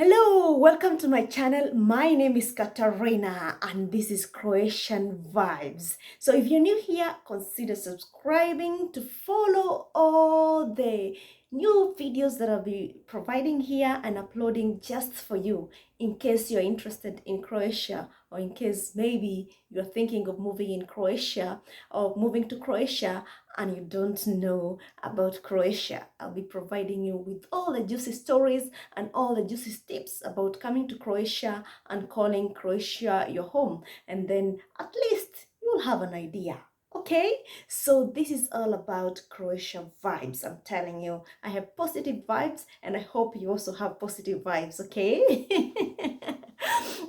Hello, welcome to my channel. My name is Katarina and this is Croatian Vibes. So if you're new here, consider subscribing to follow all the new videos that I'll be providing here and uploading just for you in case you're interested in Croatia, or in case maybe you're thinking of moving in Croatia or moving to Croatia and you don't know about Croatia. I'll be providing you with all the juicy stories and all the juicy tips about coming to Croatia and calling Croatia your home. And then at least you'll have an idea. Okay, so this is all about Croatia vibes. I'm telling you, I have positive vibes and I hope you also have positive vibes. Okay.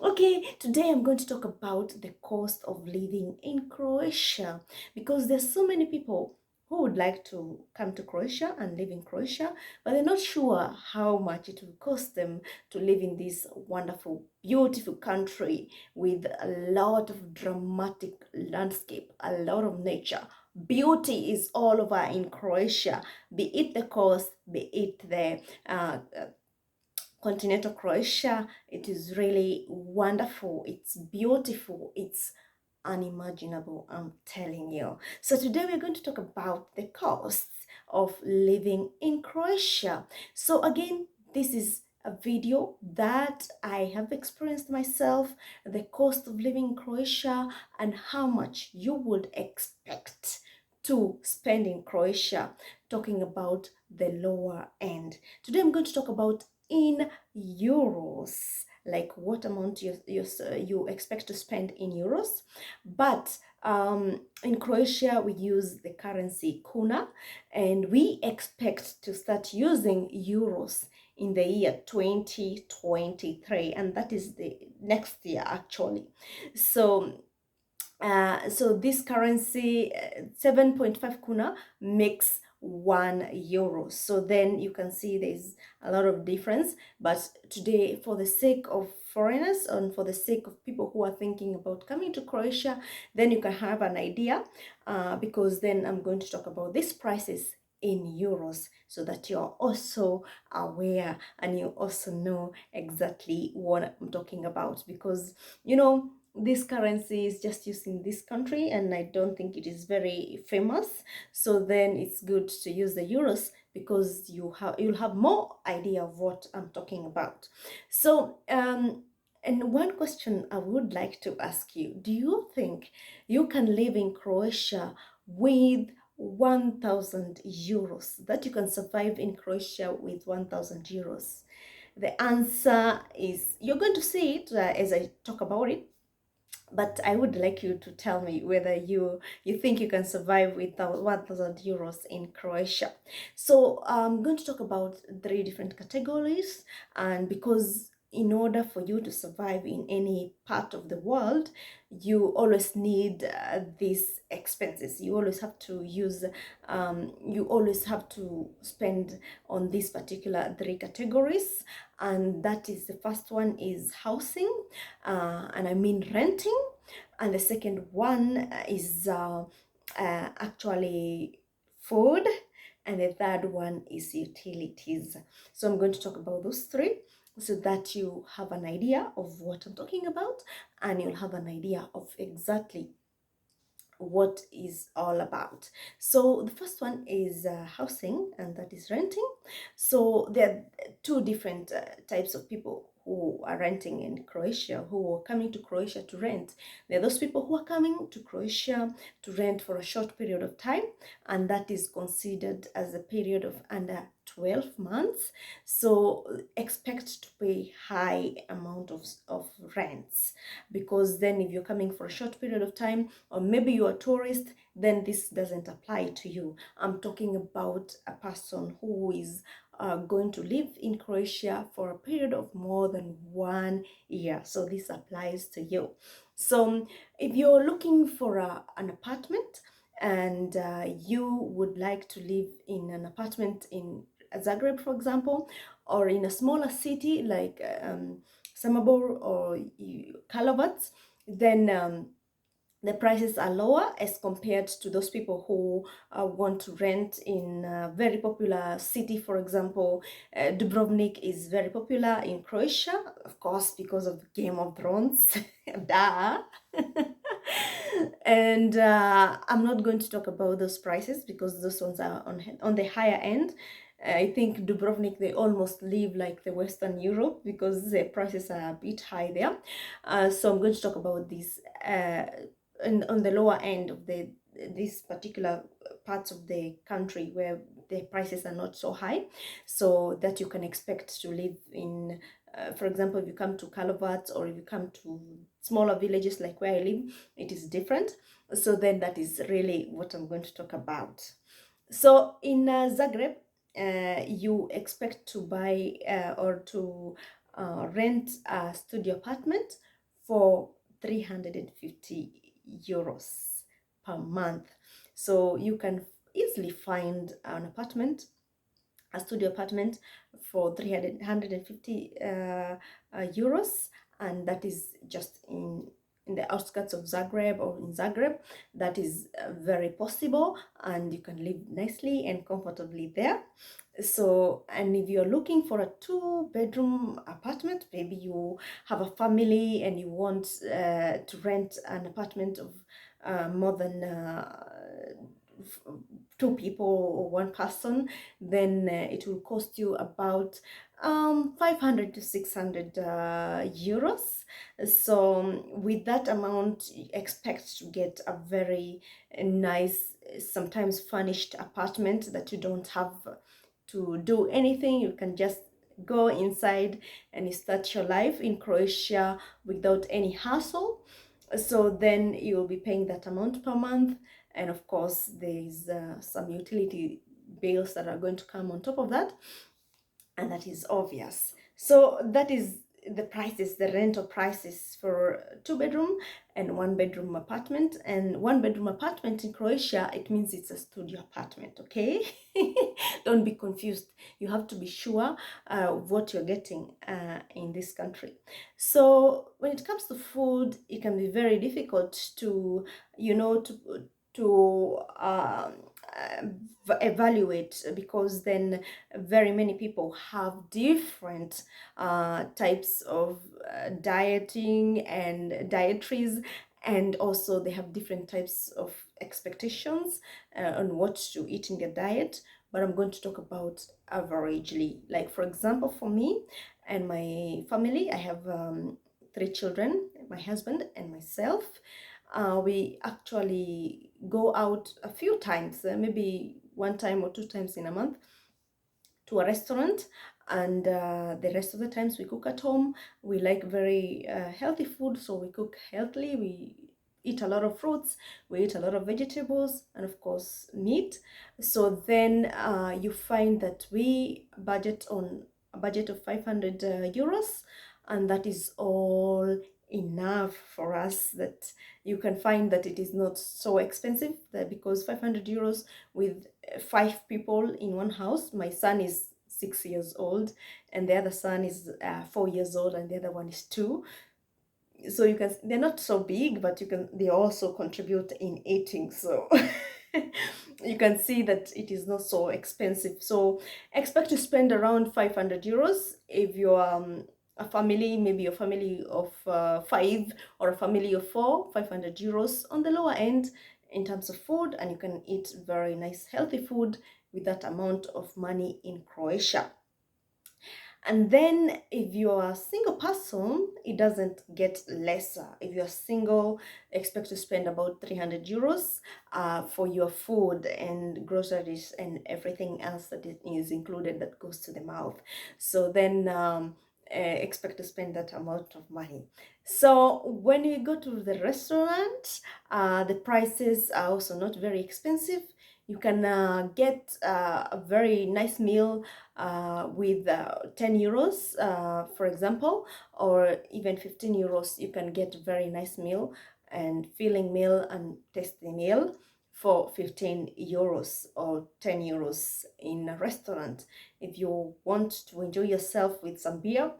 Okay, today I'm going to talk about the cost of living in Croatia, because there's so many people who would like to come to Croatia and live in Croatia, but they're not sure how much it will cost them to live in this wonderful, beautiful country with a lot of dramatic landscape, a lot of nature. Beauty is all over in Croatia, be it the coast, be it the continental Croatia. It is really wonderful, it's beautiful, it's unimaginable, I'm telling you. So today we're going to talk about the costs of living in Croatia. So again, this is a video that I have experienced myself, the cost of living in Croatia and how much you would expect to spend in Croatia, talking about the lower end. Today I'm going to talk about in euros, like what amount you expect to spend in euros. But in Croatia we use the currency kuna, and we expect to start using euros in the year 2023, and that is the next year actually. So this currency, 7.5 kuna, makes 1 euro. So then you can see there's a lot of difference. But today, for the sake of foreigners and for the sake of people who are thinking about coming to Croatia, then you can have an idea, because then I'm going to talk about these prices in euros, so that you're also aware and you also know exactly what I'm talking about. Because this currency is just used in this country and I don't think it is very famous. So then it's good to use the euros, because you'll have more idea of what I'm talking about. So and one question I would like to ask you: do you think you can live in Croatia with 1,000 euros? That you can survive in Croatia with 1,000 euros? The answer is, you're going to see it as I talk about it, but I would like you to tell me whether you think you can survive with 1,000 euros in Croatia. So I'm going to talk about 3 different categories, and because in order for you to survive in any part of the world, you always need these expenses. You always have to use, you always have to spend on these particular 3 categories. And that is, the first one is housing, and I mean renting. And the second one is actually food. And the third one is utilities. So I'm going to talk about those 3, so that you have an idea of what I'm talking about, and you'll have an idea of exactly what is all about. So the first one is housing, and that is renting. So there are 2 different types of people who are renting in Croatia, who are coming to Croatia to rent. There are those people who are coming to Croatia to rent for a short period of time, and that is considered as a period of under 12 months. So expect to pay high amount of rents, because then if you're coming for a short period of time, or maybe you're a tourist, then this doesn't apply to you. I'm talking about a person who is going to live in Croatia for a period of more than 1 year. So this applies to you. So if you're looking for an apartment, and you would like to live in an apartment in Zagreb, for example, or in a smaller city like Samobor or Karlovac, then the prices are lower as compared to those people who want to rent in a very popular city. For example, Dubrovnik is very popular in Croatia, of course, because of Game of Thrones. Duh. And I'm not going to talk about those prices because those ones are on the higher end. I think Dubrovnik, they almost live like the Western Europe because the prices are a bit high there. So I'm going to talk about these on the lower end of these particular parts of the country where the prices are not so high, so that you can expect to live in. For example, if you come to Kalovac or if you come to smaller villages like where I live, it is different. So then that is really what I'm going to talk about. So in Zagreb, you expect to buy or to rent a studio apartment for 350 euros per month. So you can easily find an apartment, a studio apartment for 350 euros, and that is just in the outskirts of Zagreb or in Zagreb. That is very possible, and you can live nicely and comfortably there. So, and if you're looking for a 2-bedroom apartment, maybe you have a family and you want to rent an apartment of more than 2 people or 1 person, then it will cost you about 500 to 600 euros. So with that amount, expect to get a very nice, sometimes furnished apartment that you don't have to do anything. You can just go inside and you start your life in Croatia without any hassle. So then you will be paying that amount per month, and of course there's some utility bills that are going to come on top of that, and that is obvious. So that is the prices, the rental prices for 2-bedroom and 1-bedroom apartment. And 1-bedroom apartment in Croatia, it means it's a studio apartment, okay? Don't be confused. You have to be sure what you're getting in this country. So when it comes to food, it can be very difficult to, you know, to evaluate, because then very many people have different types of dieting and dietaries, and also they have different types of expectations on what to eat in their diet. But I'm going to talk about averagely. Like, for example, for me and my family, I have 3 children, my husband and myself. We actually go out a few times, maybe 1 time or 2 times in a month, to a restaurant, and the rest of the times we cook at home. We like very healthy food, so we cook healthily. We eat a lot of fruits, we eat a lot of vegetables, and of course meat. So then you find that we budget on a budget of 500 euros, and that is all enough for us. That you can find that it is not so expensive, that because 500 euros with 5 people in one house. My son is 6 years old, and the other son is 4 years old, and the other one is 2. So you can, they're not so big, but they also contribute in eating. So you can see that it is not so expensive. So expect to spend around 500 euros if you're a family, maybe a family of 5 or a family of 4, 500 euros on the lower end in terms of food, and you can eat very nice healthy food with that amount of money in Croatia. And then if you're a single person, it doesn't get lesser. If you're single, expect to spend about 300 euros for your food and groceries and everything else that is included that goes to the mouth. So then expect to spend that amount of money. So when you go to the restaurant, the prices are also not very expensive. You can get a very nice meal with 10 euros, for example, or even 15 euros. You can get a very nice meal and filling meal and tasty meal for 15 euros or 10 euros in a restaurant. If you want to enjoy yourself with some beer,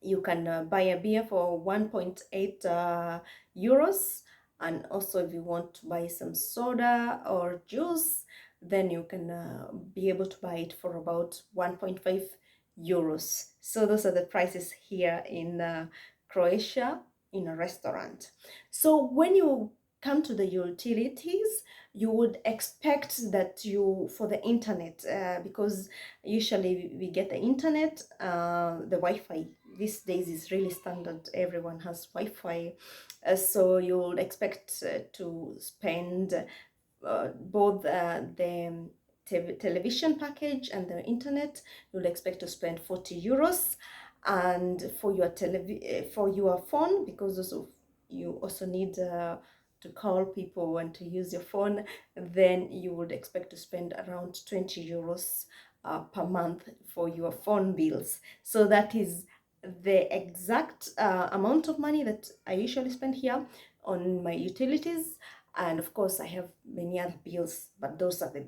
you can buy a beer for 1.8 euros, And also if you want to buy some soda or juice, then you can be able to buy it for about 1.5 euros. So those are the prices here in Croatia in a restaurant. So when you come to the utilities, you would expect that you, for the internet, because usually we get the internet, the Wi-Fi these days is really standard. Everyone has Wi-Fi, so you would expect to spend both the television package and the internet. You'll expect to spend 40 euros, and for your for your phone, because also you also need to call people and to use your phone, then you would expect to spend around 20 euros per month for your phone bills. So that is the exact amount of money that I usually spend here on my utilities. And of course I have many other bills, but those are the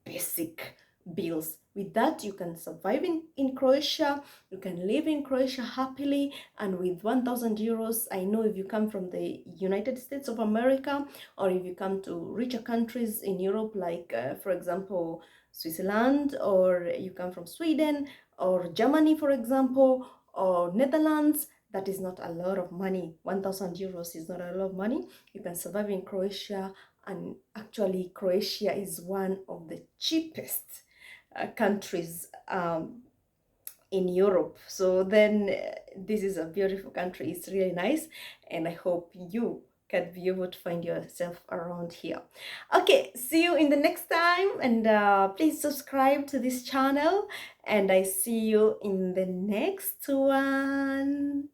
basic bills. With that you can survive in Croatia, you can live in Croatia happily. And with 1,000 euros, I know if you come from the United States of America, or if you come to richer countries in Europe, like for example Switzerland, or you come from Sweden or Germany, for example, or Netherlands, that is not a lot of money. 1,000 euros is not a lot of money. You can survive in Croatia, and actually Croatia is one of the cheapest countries in Europe. So then this is a beautiful country. It's really nice, and I hope you can be able to find yourself around here. Okay, see you in the next time, and please subscribe to this channel, and I see you in the next one.